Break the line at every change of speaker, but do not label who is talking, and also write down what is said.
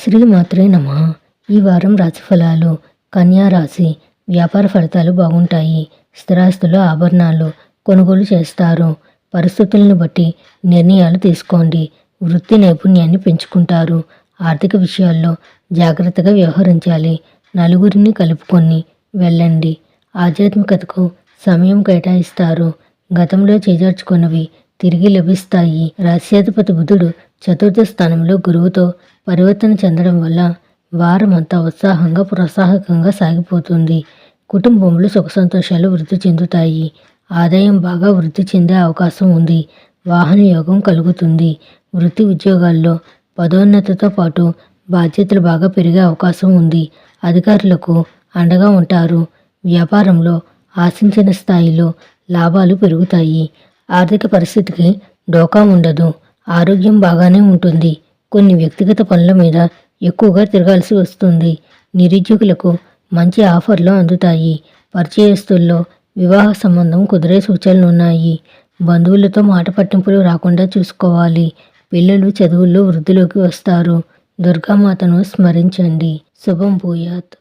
శ్రీమాత్రే నమః. ఈ వారం రాశిఫలాలు. కన్యా రాశి. వ్యాపార ఫలితాలు బాగుంటాయి. స్థిరాస్తులు, ఆభరణాలు కొనుగోలు చేస్తారు. పరిస్థితులను బట్టి నిర్ణయాలు తీసుకోండి. వృత్తి నైపుణ్యాన్ని పెంచుకుంటారు. ఆర్థిక విషయాల్లో జాగ్రత్తగా వ్యవహరించాలి. నలుగురిని కలుపుకొని వెళ్ళండి. ఆధ్యాత్మికతకు సమయం కేటాయిస్తారు. గతంలో చేజార్చుకున్నవి తిరిగి లభిస్తాయి. రాశ్యాధిపతి బుధుడు చతుర్థ స్థానంలో గురువుతో పరివర్తన చెందడం వల్ల వారమంతా ఉత్సాహంగా ప్రోత్సాహకంగా సాగిపోతుంది. కుటుంబంలో సుఖ సంతోషాలు వృద్ధి చెందుతాయి. ఆదాయం బాగా వృద్ధి చెందే అవకాశం ఉంది. వాహన యోగం కలుగుతుంది. వృత్తి ఉద్యోగాల్లో పదోన్నతితో పాటు బాధ్యతలు బాగా పెరిగే అవకాశం ఉంది. అధికారులకు అండగా ఉంటారు. వ్యాపారంలో ఆశించిన స్థాయిలో లాభాలు పెరుగుతాయి. ఆర్థిక పరిస్థితికి డోకా ఉండదు. ఆరోగ్యం బాగానే ఉంటుంది. కొన్ని వ్యక్తిగత పనుల మీద ఎక్కువగా తిరగాల్సి వస్తుంది. నిరుద్యోగులకు మంచి ఆఫర్లు అందుతాయి. పరిచయస్తుల్లో వివాహ సంబంధం కుదిరే సూచనలున్నాయి. బంధువులతో మాట పట్టింపులు రాకుండా చూసుకోవాలి. పిల్లలు చదువుల్లో వృద్ధిలోకి వస్తారు. దుర్గామాతను స్మరించండి. శుభం భూయాత్.